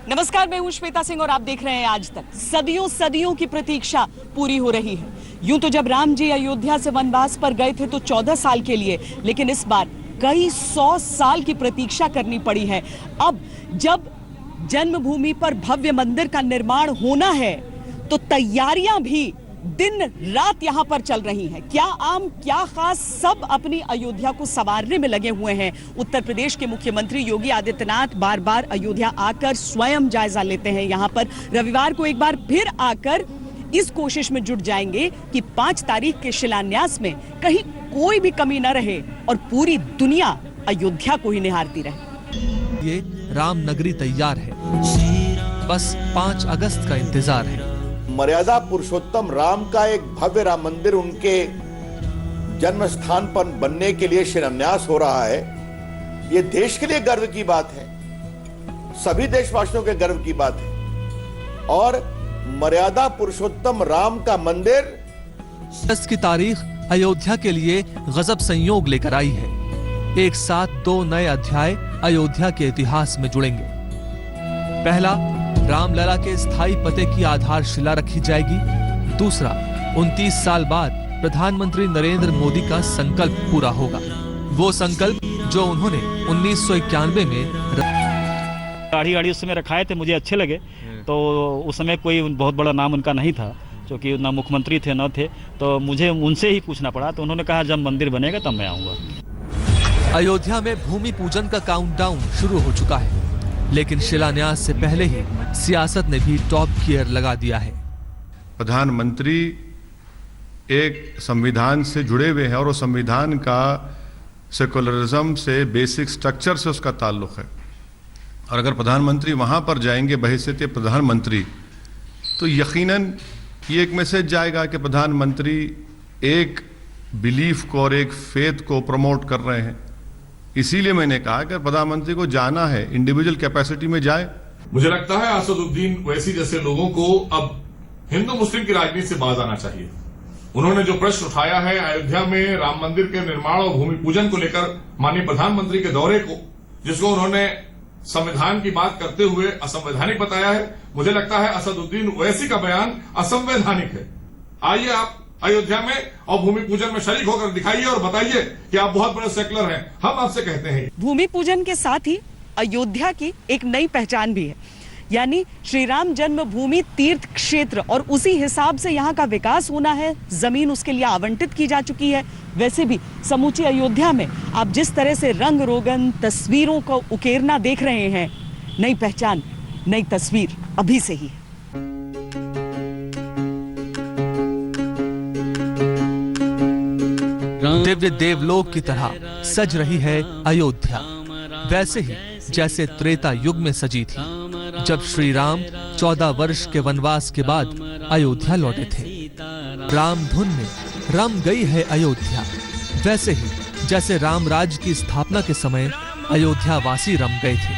नमस्कार, मैं हूं श्वेता सिंह और आप देख रहे हैं आज तक। सदियों सदियों की प्रतीक्षा पूरी हो रही है। यूं तो जब राम जी अयोध्या से वनवास पर गए थे तो 14 साल के लिए, लेकिन इस बार कई 100 साल की प्रतीक्षा करनी पड़ी है। अब जब जन्मभूमि पर भव्य मंदिर का निर्माण होना है तो तैयारियां भी दिन रात यहां पर चल रही हैं। क्या आम क्या खास, सब अपनी अयोध्या को संवारने में लगे हुए हैं। उत्तर प्रदेश के मुख्यमंत्री योगी आदित्यनाथ बार बार अयोध्या आकर स्वयं जायजा लेते हैं। यहां पर रविवार को एक बार फिर आकर इस कोशिश में जुट जाएंगे कि 5 तारीख के शिलान्यास में कहीं कोई भी कमी न रहे और पूरी दुनिया अयोध्या को ही निहारती रहे। ये राम नगरी तैयार है, बस 5 अगस्त का इंतजार है। मर्यादा पुरुषोत्तम राम का एक भव्य राम मंदिर उनके जन्म स्थान पर बनने के लिए शिलान्यास हो रहा है। ये देश के लिए गर्व की बात है, सभी देशवासियों के गर्व की बात है। और मर्यादा पुरुषोत्तम राम का मंदिर 10 की तारीख अयोध्या के लिए गजब संयोग लेकर आई है। एक साथ 2 नए अध्याय अयोध्या के इतिहास में जुड़ेंगे। पहला, रामलला के स्थायी पते की आधारशिला रखी जाएगी। दूसरा, 29 साल बाद प्रधानमंत्री नरेंद्र मोदी का संकल्प पूरा होगा। वो संकल्प जो उन्होंने 1991 में गाड़ी उस समय रखाए थे, मुझे अच्छे लगे। तो उस समय कोई बहुत बड़ा नाम उनका नहीं था, क्योंकि ना मुख्यमंत्री थे न थे, तो मुझे उनसे ही पूछना पड़ा। तो उन्होंने कहा जब मंदिर बनेगा तब मैं आऊंगा। अयोध्या में भूमि पूजन का काउंटडाउन शुरू हो चुका है, लेकिन शिलान्यास से पहले ही सियासत ने भी टॉप गियर लगा दिया है। प्रधानमंत्री एक संविधान से जुड़े हुए हैं और वो संविधान का सेकुलरिज्म से, बेसिक स्ट्रक्चर से उसका ताल्लुक है। और अगर प्रधानमंत्री वहां पर जाएंगे बहैसियत प्रधानमंत्री, तो यकीनन ये एक मैसेज जाएगा कि प्रधानमंत्री एक बिलीफ को और एक फेथ को प्रमोट कर रहे हैं। इसीलिए मैंने कहा कि प्रधानमंत्री को जाना है, इंडिविजुअल कैपेसिटी में जाए। मुझे लगता है असदुद्दीन ओवैसी जैसे लोगों को अब हिंदू मुस्लिम की राजनीति से बाज आना चाहिए। उन्होंने जो प्रश्न उठाया है अयोध्या में राम मंदिर के निर्माण और भूमि पूजन को लेकर माननीय प्रधानमंत्री के दौरे को, जिसको उन्होंने संविधान की बात करते हुए असंवैधानिक बताया है, मुझे लगता है असदुद्दीन ओवैसी का बयान असंवैधानिक है। आइए आप अयोध्या में और भूमि पूजन में शरीक होकर दिखाइए और बताइए कि आप बहुत बड़े सेकुलर हैं। हम आपसे कहते हैं भूमि पूजन के साथ ही अयोध्या की एक नई पहचान भी है, यानी श्री राम जन्मभूमि तीर्थ क्षेत्र, और उसी हिसाब से यहाँ का विकास होना है। जमीन उसके लिए आवंटित की जा चुकी है। वैसे भी समूची अयोध्या में आप जिस तरह से रंग रोगन तस्वीरों को उकेरना देख रहे हैं, नई पहचान, नई तस्वीर अभी से ही। दिव्य देवलोक की तरह सज रही है अयोध्या, वैसे ही जैसे त्रेता युग में सजी थी, जब श्री राम 14 वर्ष के वनवास के बाद अयोध्या लौटे थे। राम धुन में रम गई है अयोध्या, वैसे ही जैसे राम राज्य की स्थापना के समय अयोध्या वासी रम गए थे।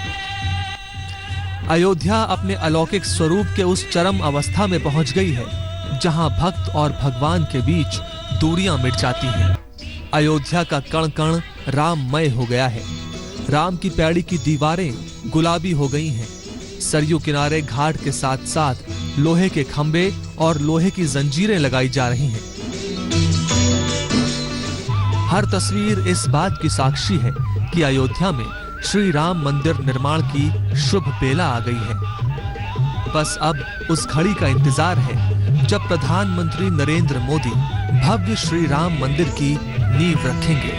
अयोध्या अपने अलौकिक स्वरूप के उस चरम अवस्था में पहुंच गई है जहां भक्त और भगवान के बीच दूरियां मिट जाती हैं। अयोध्या का कण कण राममय हो गया है। राम की पैड़ी की दीवारें गुलाबी हो गई हैं। सरयू किनारे घाट के साथ साथ लोहे के खंभे और लोहे की जंजीरें लगाई जा रही हैं। हर तस्वीर इस बात की साक्षी है कि अयोध्या में श्री राम मंदिर निर्माण की शुभ बेला आ गई है। बस अब उस घड़ी का इंतजार है जब प्रधानमंत्री नरेंद्र मोदी भव्य श्री राम मंदिर की नींव रखेंगे।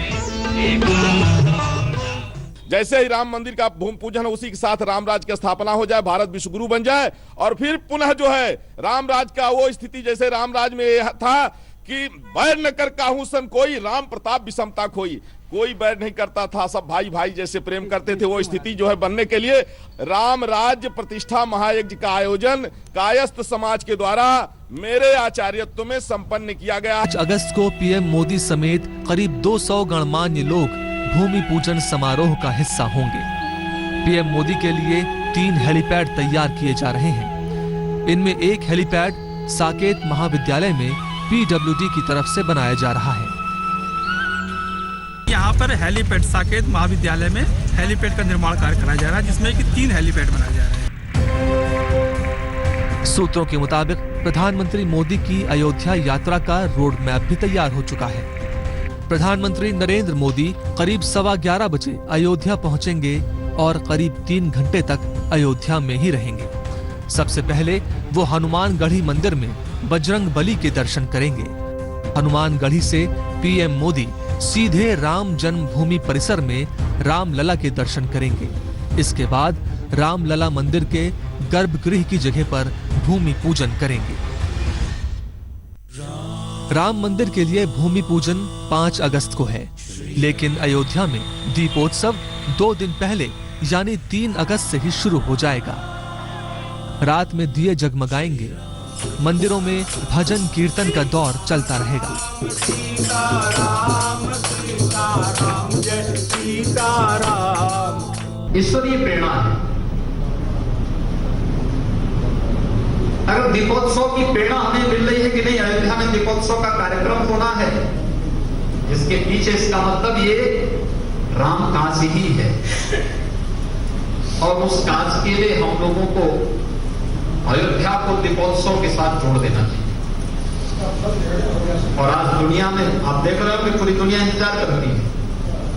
जैसे ही राम मंदिर का भूमि पूजन है, उसी के साथ राम राज की स्थापना हो जाए, भारत विश्वगुरु बन जाए, और फिर पुनः जो है राम राज का वो स्थिति जैसे राम राज में था कि बैर न कर काहू सन कोई, राम प्रताप विषमता खोई। कोई बैर नहीं करता था, सब भाई भाई जैसे प्रेम करते थे। वो स्थिति जो है बनने के लिए राम राज्य प्रतिष्ठा महायज्ञ का आयोजन कायस्थ समाज के द्वारा मेरे आचार्यत्व में संपन्न किया गया। 5 अगस्त को पीएम मोदी समेत करीब 200 गणमान्य लोग भूमि पूजन समारोह का हिस्सा होंगे। पीएम मोदी के लिए 3 हेलीपैड तैयार किए जा रहे हैं। इनमें एक हेलीपैड साकेत महाविद्यालय में पीडब्ल्यूडी की तरफ से बनाया जा रहा है। यहाँ पर हेलीपैड साकेत महाविद्यालय में हेलीपैड का निर्माण कार्य कराया जा रहा है, जिसमें कि 3 हेलीपैड बनाए जा रहे हैं। सूत्रों के मुताबिक प्रधानमंत्री मोदी की अयोध्या यात्रा का रोड मैप भी तैयार हो चुका है। प्रधानमंत्री नरेंद्र मोदी करीब 11:15 बजे अयोध्या पहुंचेंगे और करीब 3 घंटे तक अयोध्या में ही रहेंगे। सबसे पहले वो हनुमानगढ़ी मंदिर में बजरंग बली के दर्शन करेंगे। हनुमानगढ़ी से पीएम मोदी सीधे राम जन्मभूमि परिसर में रामलला के दर्शन करेंगे। इसके बाद रामलला मंदिर के गर्भगृह की जगह पर भूमि पूजन करेंगे। राम मंदिर के लिए भूमि पूजन 5 अगस्त को है, लेकिन अयोध्या में दीपोत्सव 2 दिन पहले यानी 3 अगस्त से ही शुरू हो जाएगा। रात में दिए जगमगाएंगे। मंदिरों में भजन कीर्तन का दौर चलता रहेगा। ईश्वरीय प्रेरणा है। अगर दीपोत्सव की प्रेरणा हमें मिल रही है कि नहीं, अयोध्या में दीपोत्सव का कार्यक्रम होना है, इसके पीछे इसका मतलब ये राम काज ही है और उस काज के लिए हम लोगों को अयोध्या को दीपोत्सव के साथ जोड़ देना चाहिए। और आज दुनिया में आप देख रहे हो कि पूरी दुनिया इंतजार करती है।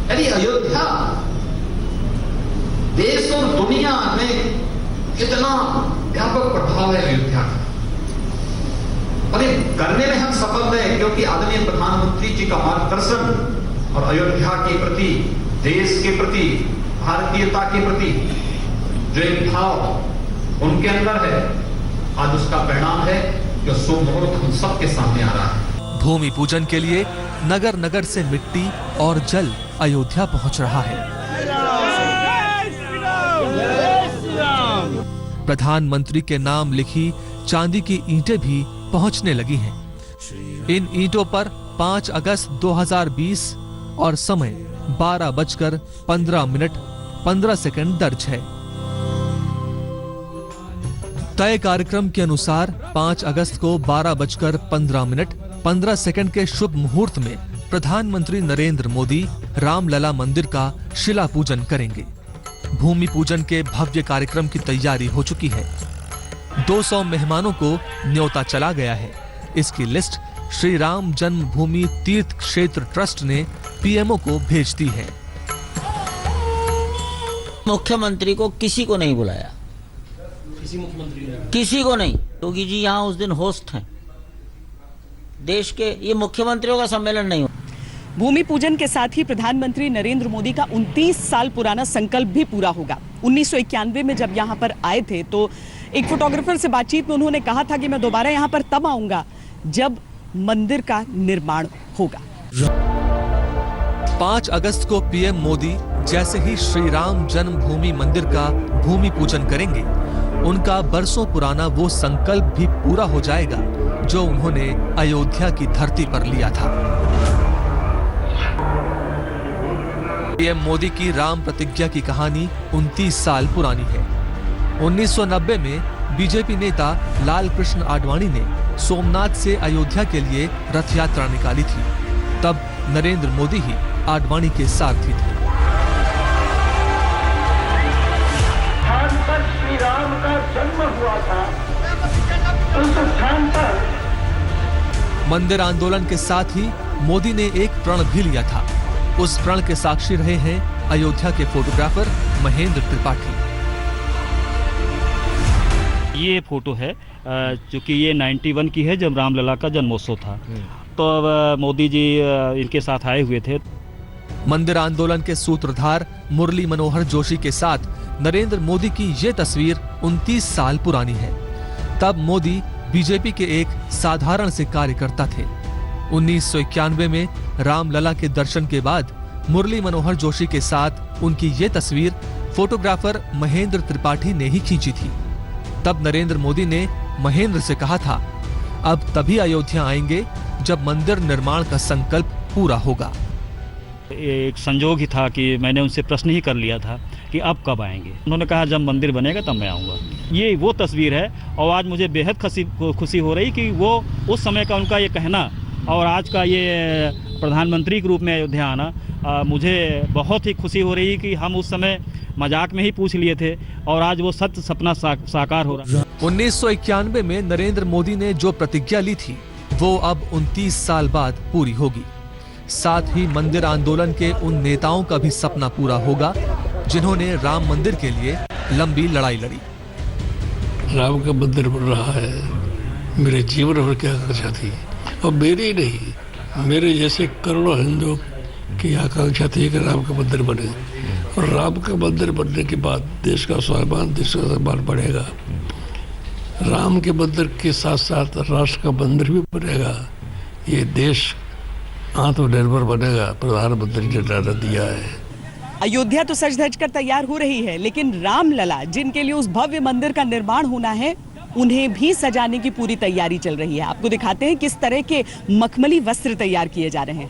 यानी अयोध्या देश और दुनिया में कितना व्यापक प्रभाव है अयोध्या का, और ये करने में हम सफल रहे क्योंकि आदरणीय प्रधानमंत्री जी का मार्गदर्शन और अयोध्या के प्रति, देश के प्रति, भारतीयता के प्रति जो एक भाव उनके अंदर है, आज उसका परिणाम है जो शुभ मुहूर्त हम सबके सामने आ रहा है। भूमि पूजन के लिए नगर नगर से मिट्टी और जल अयोध्या पहुंच रहा है। प्रधानमंत्री के नाम लिखी चांदी की ईंटें भी पहुंचने लगी हैं। इन ईंटों पर 5 अगस्त 2020 और समय 12:15 दर्ज है। तय कार्यक्रम के अनुसार 5 अगस्त को 12:15 के शुभ मुहूर्त में प्रधानमंत्री नरेंद्र मोदी रामलला मंदिर का शिला पूजन करेंगे। भूमि पूजन के भव्य कार्यक्रम की तैयारी हो चुकी है। 200 मेहमानों को न्योता चला गया है। इसकी लिस्ट श्री राम जन्मभूमि तीर्थ क्षेत्र ट्रस्ट ने पीएमओ को भेज दी है। मुख्यमंत्री को किसी को नहीं बुलाया, किसी को नहीं। योगी जी यहाँ उस दिन होस्ट हैं। देश के ये मुख्यमंत्रियों का सम्मेलन नहीं हो। भूमि पूजन के साथ ही प्रधानमंत्री नरेंद्र मोदी का 29 साल पुराना संकल्प भी पूरा होगा। 1991 में जब यहाँ पर आए थे तो एक फोटोग्राफर से बातचीत में उन्होंने कहा था कि मैं दोबारा यहाँ पर तब आऊंगा जब मंदिर का निर्माण होगा। 5 अगस्त को पीएम मोदी जैसे ही श्री राम जन्मभूमि मंदिर का भूमि पूजन करेंगे, उनका बरसों पुराना वो संकल्प भी पूरा हो जाएगा जो उन्होंने अयोध्या की धरती पर लिया था। पीएम मोदी की राम प्रतिज्ञा की कहानी 29 साल पुरानी है। 1990 में बीजेपी नेता लाल कृष्ण आडवाणी ने सोमनाथ से अयोध्या के लिए रथ यात्रा निकाली थी। तब नरेंद्र मोदी ही आडवाणी के सारथी थे। श्री राम का जन्म हुआ था, उस स्थान पर मंदिर आंदोलन के साथ ही मोदी ने एक प्रण भी लिया था। उस प्रण के साक्षी रहे हैं अयोध्या के फोटोग्राफर महेंद्र त्रिपाठी। ये फोटो है जो कि ये 91 की है जब रामलला का जन्मोत्सव था। तो अब मोदी जी इनके साथ आए हुए थे। मंदिर आंदोलन के सूत्रधार मुरली मनोहर जोशी के साथ नरेंद्र मोदी की ये तस्वीर 29 साल पुरानी है। तब मोदी बीजेपी के एक साधारण से कार्यकर्ता थे। 1991 में रामलला के दर्शन के बाद मुरली मनोहर जोशी के साथ उनकी ये तस्वीर फोटोग्राफर महेंद्र त्रिपाठी ने ही खींची थी। तब नरेंद्र मोदी ने महेंद्र से कहा था, अब तभी अयोध्या आएंगे जब मंदिर निर्माण का संकल्प पूरा होगा। एक संजोग ही था कि मैंने उनसे प्रश्न ही कर लिया था कि अब कब आएंगे। उन्होंने कहा जब मंदिर बनेगा तब मैं आऊँगा। ये वो तस्वीर है और आज मुझे बेहद खुशी हो रही कि वो उस समय का उनका ये कहना और आज का ये प्रधानमंत्री के रूप में अयोध्या आना मुझे बहुत ही खुशी हो रही है कि हम उस समय मजाक में ही पूछ लिए थे और आज वो सत्य सपना साकार हो रहा है। 1991 में नरेंद्र मोदी ने जो प्रतिज्ञा ली थी वो अब 29 साल बाद पूरी होगी। साथ ही मंदिर आंदोलन के उन नेताओं का भी सपना पूरा होगा जिन्होंने राम मंदिर के लिए लंबी लड़ाई लड़ी। राम का मंदिर बन रहा है, मेरे जीवन भर की आकांक्षा थी और मेरी ही नहीं, मेरे जैसे करोड़ों हिंदुओं की आकांक्षा थी कि राम का मंदिर बने और राम का मंदिर बनने के बाद देश का स्वाभिमान, देश का सम्मान बढ़ेगा। राम के मंदिर के साथ साथ राष्ट्र का मंदिर भी बनेगा। ये देश आत्मनिर्भर बनेगा, प्रधानमंत्री ने निर्णय दिया है। अयोध्या तो सज धज कर तैयार हो रही है, लेकिन रामलला जिनके लिए उस भव्य मंदिर का निर्माण होना है उन्हें भी सजाने की पूरी तैयारी चल रही है। आपको दिखाते हैं किस तरह के मखमली वस्त्र तैयार किए जा रहे हैं।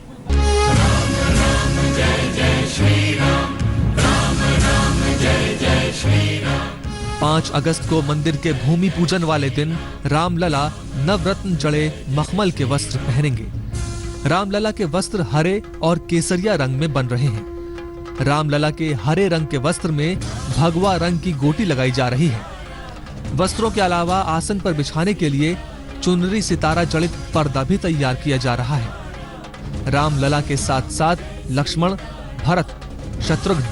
5 अगस्त को मंदिर के भूमि पूजन वाले दिन रामलला नवरत्न जड़े मखमल के वस्त्र पहनेंगे। रामलला के वस्त्र हरे और केसरिया रंग में बन रहे हैं। रामलला के हरे रंग के वस्त्र में भगवा रंग की गोटी लगाई जा रही है। वस्त्रों के अलावा आसन पर बिछाने के लिए चुनरी सितारा जड़ित पर्दा भी तैयार किया जा रहा है। रामलला के साथ साथ लक्ष्मण, भरत, शत्रुघ्न,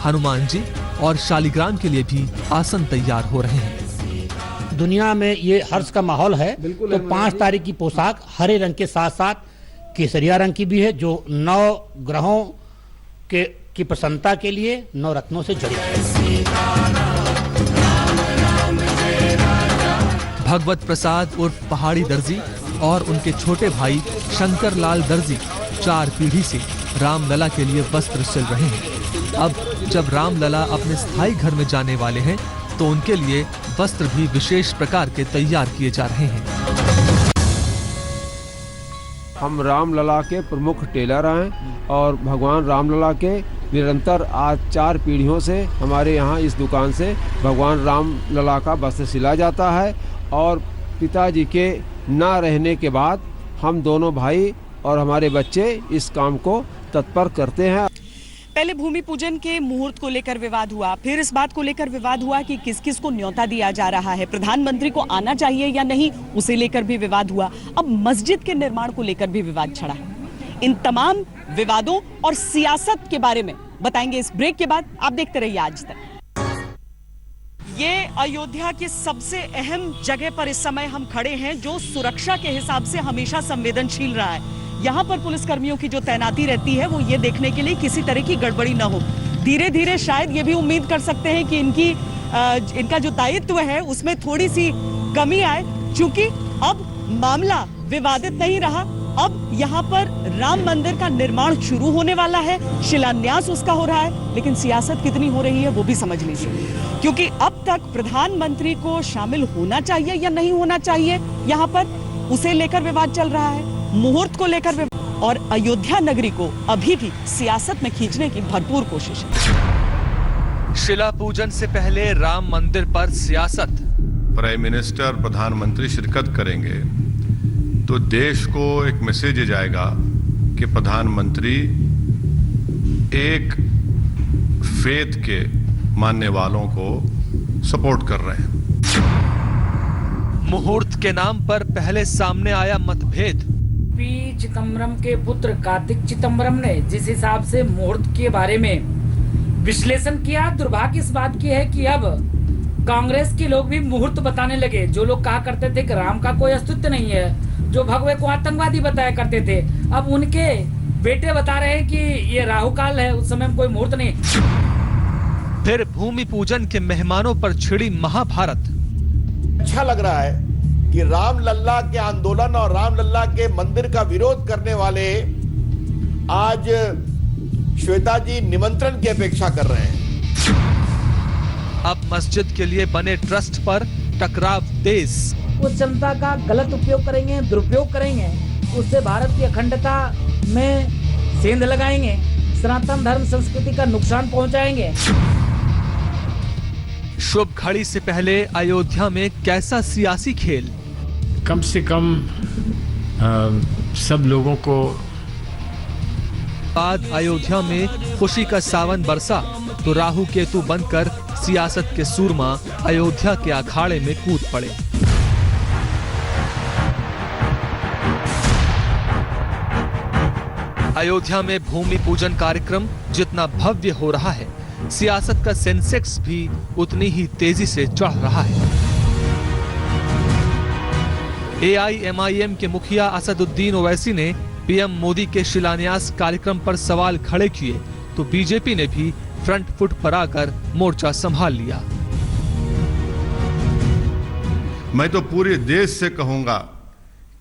हनुमान जी और शालिग्राम के लिए भी आसन तैयार हो रहे हैं। दुनिया में ये हर्ष का माहौल है। तो 5 तारीख की पोशाक हरे रंग के साथ साथ केसरिया रंग की भी है, जो 9 ग्रहों की प्रसन्नता के लिए 9 रत्नों से जड़ी है। भगवत प्रसाद उर्फ पहाड़ी दर्जी और उनके छोटे भाई शंकर लाल दर्जी 4 पीढ़ी से रामलला के लिए वस्त्र सिल रहे हैं। अब जब रामलला अपने स्थायी घर में जाने वाले हैं तो उनके लिए वस्त्र भी विशेष प्रकार के तैयार किए जा रहे हैं। हम रामलला के प्रमुख टेलर हैं और भगवान रामलला के निरंतर आज 4 पीढ़ियों से हमारे यहाँ इस दुकान से भगवान रामलला का वस्त्र सिला जाता है और पिताजी के ना रहने के बाद हम दोनों भाई और हमारे बच्चे इस काम को तत्पर करते हैं। पहले भूमि पूजन के मुहूर्त को लेकर विवाद हुआ, फिर इस बात को लेकर विवाद हुआ कि किस किस को न्योता दिया जा रहा है, प्रधानमंत्री को आना चाहिए या नहीं, उसे लेकर भी विवाद हुआ। अब मस्जिद के निर्माण को लेकर भी विवाद छिड़ा। इन तमाम विवादों और सियासत के बारे में बताएंगे इस ब्रेक के बाद। आप देखते रहिए आज तक। ये अयोध्या की सबसे अहम जगह पर इस समय हम खड़े हैं, जो सुरक्षा के हिसाब से हमेशा संवेदनशील रहा है। यहाँ पर पुलिसकर्मियों की जो तैनाती रहती है वो ये देखने के लिए किसी तरह की गड़बड़ी न हो। धीरे धीरे शायद ये भी उम्मीद कर सकते हैं कि इनका जो दायित्व है उसमें थोड़ी सी कमी आए, क्योंकि अब मामला विवादित नहीं रहा। अब यहाँ पर राम मंदिर का निर्माण शुरू होने वाला है, शिलान्यास उसका हो रहा है, लेकिन सियासत कितनी हो रही है वो भी समझ लीजिए, क्योंकि अब तक प्रधानमंत्री को शामिल होना चाहिए या नहीं होना चाहिए यहाँ पर, उसे लेकर विवाद चल रहा है। मुहूर्त को लेकर विवाद और अयोध्या नगरी को अभी भी सियासत में खींचने की भरपूर कोशिश है। शिला पूजन से पहले राम मंदिर पर सियासत। प्राइम मिनिस्टर, प्रधानमंत्री शिरकत करेंगे तो देश को एक मैसेज जाएगा कि प्रधानमंत्री एक फेथ के मानने वालों को सपोर्ट कर रहे हैं। मुहूर्त के नाम पर पहले सामने आया मतभेद। पी चिदम्बरम के पुत्र कार्तिक चिदम्बरम ने जिस हिसाब से मुहूर्त के बारे में विश्लेषण किया, दुर्भाग्य इस बात की है कि अब कांग्रेस के लोग भी मुहूर्त बताने लगे। जो लोग कहा करते थे कि राम का कोई अस्तित्व नहीं है, जो भगवे को आतंकवादी बताया करते थे, अब उनके बेटे बता रहे हैं कि ये राहु काल है, उस समय कोई मुहूर्त नहीं। फिर भूमि पूजन के मेहमानों पर छिड़ी महाभारत। अच्छा लग रहा है कि रामलला के आंदोलन और रामलला के मंदिर का विरोध करने वाले आज श्वेता जी निमंत्रण की अपेक्षा कर रहे हैं। अब मस्जिद के लिए बने ट्रस्ट पर टकराव तेज। उस जनता का गलत उपयोग करेंगे, दुरुपयोग करेंगे, उससे भारत की अखंडता में सेंध लगाएंगे, सनातन धर्म संस्कृति का नुकसान पहुंचाएंगे। शुभ घड़ी से पहले अयोध्या में कैसा सियासी खेल? कम से कम सब लोगों को बाद अयोध्या में खुशी का सावन बरसा तो राहु केतु बनकर सियासत के सूरमा अयोध्या के अखाड़े में कूद पड़े। अयोध्या में भूमि पूजन कार्यक्रम जितना भव्य हो रहा है, सियासत का सेंसेक्स भी उतनी ही तेजी से चढ़ रहा है। AIMIM के मुखिया असदुद्दीन ओवैसी ने पीएम मोदी के शिलान्यास कार्यक्रम पर सवाल खड़े किए तो बीजेपी ने भी फ्रंट फुट पर आकर मोर्चा संभाल लिया। मैं तो पूरे देश से कहूंगा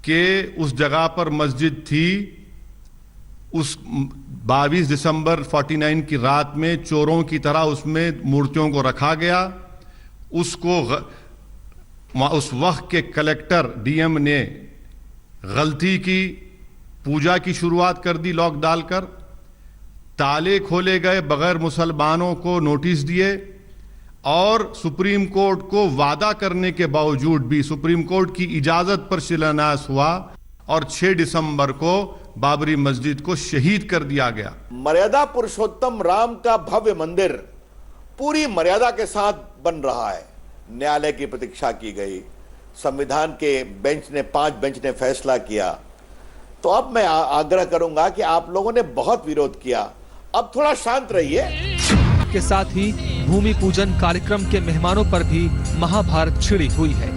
कि उस जगह पर मस्जिद थी, उस 22 दिसंबर 49 की रात में चोरों की तरह उसमें मूर्तियों को रखा गया। उसको उस वक्त के कलेक्टर डीएम ने गलती की, पूजा की शुरुआत कर दी लॉक डालकर, ताले खोले गए, बगैर मुसलमानों को नोटिस दिए और सुप्रीम कोर्ट को वादा करने के बावजूद भी सुप्रीम कोर्ट की इजाजत पर शिलान्यास हुआ और 6 दिसंबर को बाबरी मस्जिद को शहीद कर दिया गया। मर्यादा पुरुषोत्तम राम का भव्य मंदिर पूरी मर्यादा के साथ बन रहा है। न्यायालय की प्रतीक्षा की गई, संविधान के बेंच ने 5 बेंच ने फैसला किया। तो अब मैं आग्रह करूंगा कि आप लोगों ने बहुत विरोध किया, अब थोड़ा शांत रहिए। के साथ ही भूमि पूजन कार्यक्रम के मेहमानों पर भी महाभारत छिड़ी हुई है।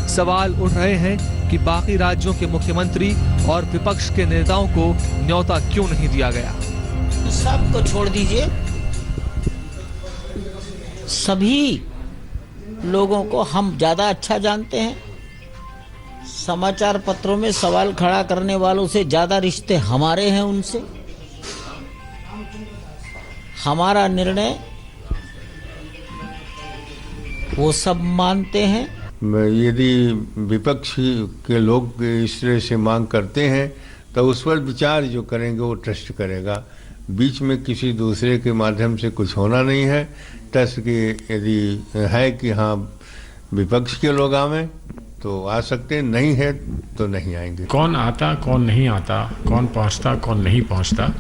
सवाल उठ रहे हैं कि बाकी राज्यों के मुख्यमंत्री और विपक्ष के नेताओं को न्योता क्यों नहीं दिया गया। सबको छोड़ दीजिए, सभी लोगों को हम ज्यादा अच्छा जानते हैं। समाचार पत्रों में सवाल खड़ा करने वालों से ज्यादा रिश्ते हमारे हैं उनसे। हमारा निर्णय वो सब मानते हैं। यदि विपक्ष के लोग इस तरह से मांग करते हैं तो उस पर विचार जो करेंगे वो ट्रस्ट करेगा। बीच में किसी दूसरे के माध्यम से कुछ होना नहीं है। ट्रस्ट की यदि है कि हाँ विपक्ष के लोग आवें तो आ सकते, नहीं है तो नहीं आएंगे। कौन आता कौन नहीं आता, कौन पहुंचता कौन नहीं पहुंचता,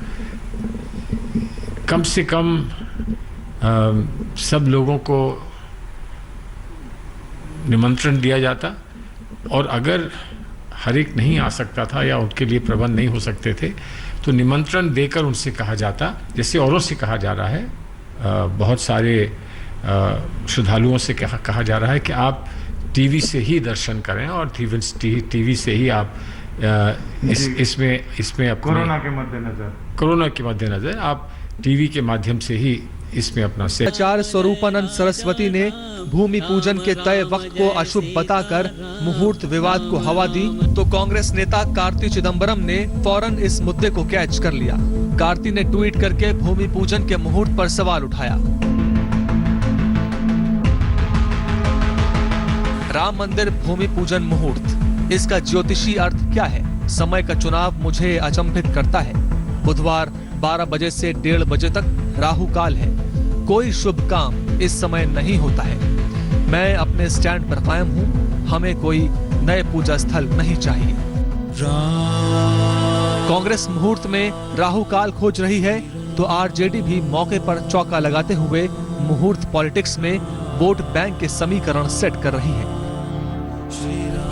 कम से कम सब लोगों को निमंत्रण दिया जाता और अगर हर एक नहीं आ सकता था या उनके लिए प्रबंध नहीं हो सकते थे तो निमंत्रण देकर उनसे कहा जाता, जैसे औरों से कहा जा रहा है। बहुत सारे श्रद्धालुओं से कहा जा रहा है कि आप टीवी से ही दर्शन करें और टीवी से ही आप इसमें अपने कोरोना के मद्देनजर आप टीवी के माध्यम से ही इसमें अपना आचार्य स्वरूपानंद सरस्वती ने भूमि पूजन के तय वक्त को अशुभ बताकर मुहूर्त विवाद को हवा दी तो कांग्रेस नेता कार्ति चिदंबरम ने फौरन इस मुद्दे को कैच कर लिया। कार्ति ने ट्वीट करके भूमि पूजन के मुहूर्त पर सवाल उठाया। राम मंदिर भूमि पूजन मुहूर्त, इसका ज्योतिषी अर्थ क्या है? समय का चुनाव मुझे अचंभित करता है। बुधवार 12 बजे से 1:30 बजे तक राहु काल है। कोई शुभ काम इस समय नहीं होता है। मैं अपने स्टैंड पर कायम हूँ। हमें कोई नए पूजा स्थल नहीं चाहिए। कांग्रेस मुहूर्त में राहु काल खोज रही है तो आरजेडी भी मौके पर चौका लगाते हुए मुहूर्त पॉलिटिक्स में वोट बैंक के समीकरण सेट कर रही है।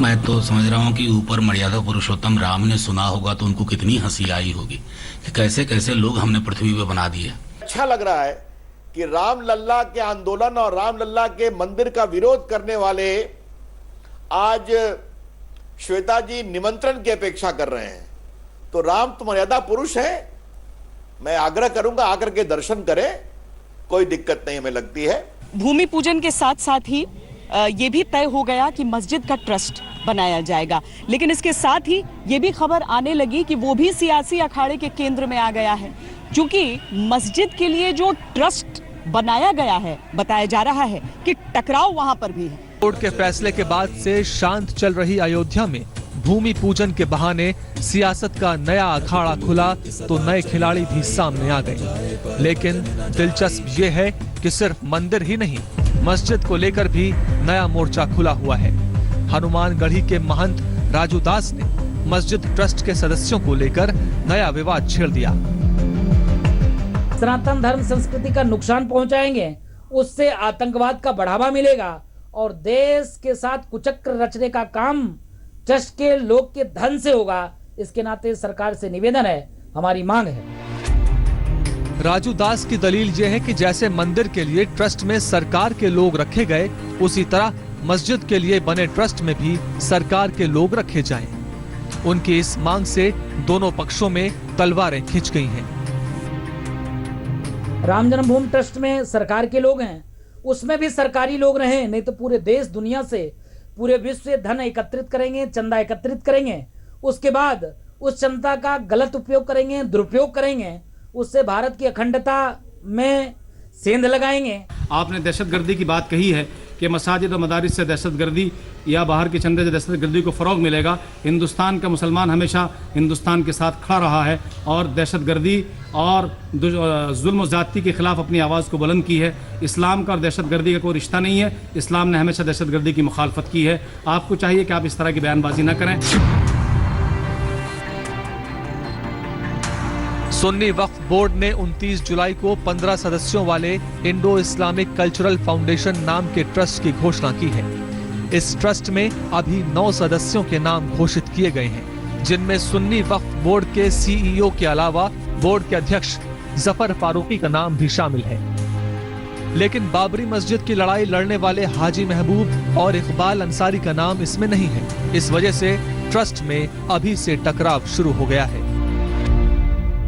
मैं तो समझ रहा हूँ कि ऊपर मर्यादा पुरुषोत्तम राम ने सुना होगा तो उनको कितनी हंसी आई होगी कि कैसे कैसे लोग हमने पृथ्वी पे बना दिए। अच्छा लग रहा है कि रामलल्ला के आंदोलन और रामलल्ला के मंदिर का विरोध करने वाले आज श्वेता जी निमंत्रण की अपेक्षा कर रहे हैं। तो राम तो मर्यादा पुरुष है। मैं आग्रह करूंगा आकर के दर्शन करें, कोई दिक्कत नहीं हमें लगती है। भूमि पूजन के साथ साथ ही ये भी तय हो गया कि मस्जिद का ट्रस्ट बनाया जाएगा, लेकिन इसके साथ ही ये भी खबर आने लगी कि वो भी सियासी अखाड़े के केंद्र में आ गया है, क्योंकि मस्जिद के लिए जो ट्रस्ट बनाया गया है बताया जा रहा है कि टकराव वहां पर भी है। कोर्ट के फैसले के बाद से शांत चल रही अयोध्या में भूमि पूजन के बहाने सियासत का नया अखाड़ा खुला तो नए खिलाड़ी भी सामने आ गए। लेकिन दिलचस्प ये है कि सिर्फ मंदिर ही नहीं, मस्जिद को लेकर भी नया मोर्चा खुला हुआ है। हनुमानगढ़ी के महंत राजू दास ने मस्जिद ट्रस्ट के सदस्यों को लेकर नया विवाद छेड़ दिया। सनातन धर्म संस्कृति का नुकसान पहुंचाएंगे, उससे आतंकवाद का बढ़ावा मिलेगा और देश के साथ कुचक्र रचने का काम ट्रस्ट के लोग के धन से होगा। इसके नाते सरकार से निवेदन है, हमारी मांग है। राजू दास की दलील यह है कि जैसे मंदिर के लिए ट्रस्ट में सरकार के लोग रखे गए, उसी तरह मस्जिद के लिए बने ट्रस्ट में भी सरकार के लोग रखे जाएं। उनकी इस मांग से दोनों पक्षों में तलवारें खिंच गई हैं। राम जन्मभूमि ट्रस्ट में सरकार के लोग हैं, उसमें भी सरकारी लोग रहे, नहीं तो पूरे देश दुनिया से, पूरे विश्व से धन एकत्रित करेंगे, चंदा एकत्रित करेंगे, उसके बाद उस चंदा का गलत उपयोग करेंगे, दुरुपयोग करेंगे, उससे भारत की अखंडता में सेंध लगाएंगे। आपने दहशतगर्दी की बात कही है कि मसाजिद और मदारिस से दहशतगर्दी या बाहर के चंदे से दहशतगर्दी को फ़रोग मिलेगा। हिंदुस्तान का मुसलमान हमेशा हिंदुस्तान के साथ खड़ा रहा है और दहशतगर्दी और जुल्म और ज़्यादती के खिलाफ अपनी आवाज़ को बुलंद की है। इस्लाम का और दहशतगर्दी का कोई रिश्ता नहीं है। इस्लाम ने हमेशा दहशतगर्दी की मुखालफत की है। आपको चाहिए कि आप इस तरह की बयानबाजी न करें। सुन्नी वक्फ बोर्ड ने 29 जुलाई को 15 सदस्यों वाले इंडो इस्लामिक कल्चरल फाउंडेशन नाम के ट्रस्ट की घोषणा की है। इस ट्रस्ट में अभी 9 सदस्यों के नाम घोषित किए गए हैं, जिनमें सुन्नी वक्फ बोर्ड के CEO के अलावा बोर्ड के अध्यक्ष जफर फारूकी का नाम भी शामिल है। लेकिन बाबरी मस्जिद की लड़ाई लड़ने वाले हाजी महबूब और इकबाल अंसारी का नाम इसमें नहीं है। इस वजह से ट्रस्ट में अभी से टकराव शुरू हो गया है।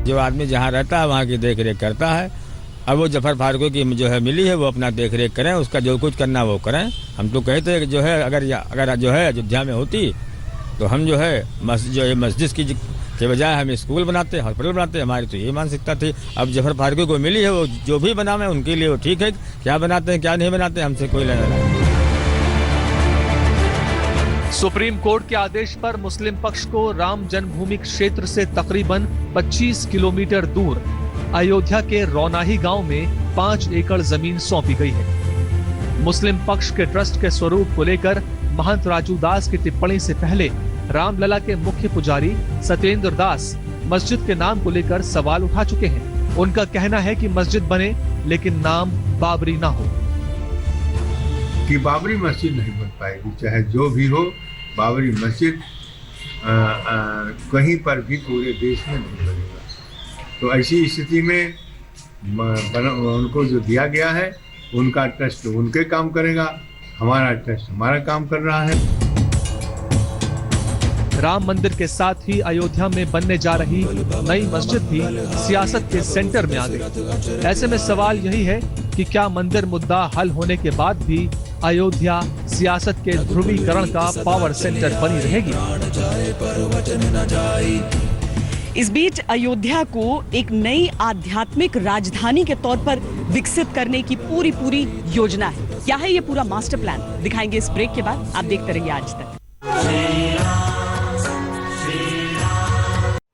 जो आदमी जहाँ रहता है वहाँ की देख रेख करता है। अब वो जफर फारूकी की जो है मिली है, वो अपना देख रेख करें, उसका जो कुछ करना वो करें। हम तो कहते हैं कि जो है अगर जो है अयोध्या में होती तो हम जो है मस्जिद की के बजाय हम स्कूल बनाते, हॉस्पिटल बनाते। हमारी तो ये मानसिकता थी। अब जफर फारूकी को मिली है, वो जो भी बनावे उनके लिए वो ठीक है। क्या बनाते हैं क्या नहीं बनाते हमसे कोई लेना नहीं। सुप्रीम कोर्ट के आदेश पर मुस्लिम पक्ष को राम जन्मभूमि क्षेत्र से तकरीबन 25 किलोमीटर दूर अयोध्या के रौनाही गांव में 5 एकड़ जमीन सौंपी गई है। मुस्लिम पक्ष के ट्रस्ट के स्वरूप को लेकर महंत राजू दास की टिप्पणी से पहले रामलला के मुख्य पुजारी सत्येंद्र दास मस्जिद के नाम को लेकर सवाल उठा चुके हैं। उनका कहना है कि मस्जिद बने लेकिन नाम बाबरी ना हो। कि बाबरी मस्जिद नहीं बन पाएगी, चाहे जो भी हो। बाबरी मस्जिद कहीं पर भी पूरे देश में नहीं बनेगा। तो ऐसी स्थिति में उनको जो दिया गया है, उनका ट्रस्ट उनके काम करेगा, हमारा ट्रस्ट हमारा काम कर रहा है। राम मंदिर के साथ ही अयोध्या में बनने जा रही नई मस्जिद भी सियासत के सेंटर में आ गई। ऐसे में सवाल यही है कि क्या मंदिर मुद्दा हल होने के बाद भी अयोध्या सियासत के ध्रुवीकरण का पावर सेंटर बनी रहेगी? इस बीच अयोध्या को एक नई आध्यात्मिक राजधानी के तौर पर विकसित करने की पूरी योजना है। क्या है ये पूरा मास्टर प्लान, दिखाएंगे इस ब्रेक के बाद। आप देखते रहिए आज तक।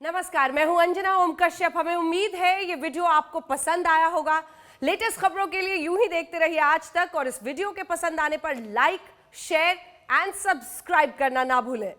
नमस्कार, मैं हूं अंजना ओम कश्यप। हमें उम्मीद है ये वीडियो आपको पसंद आया होगा। लेटेस्ट खबरों के लिए यूं ही देखते रहिए आज तक, और इस वीडियो के पसंद आने पर लाइक, शेयर एंड सब्सक्राइब करना ना भूलें।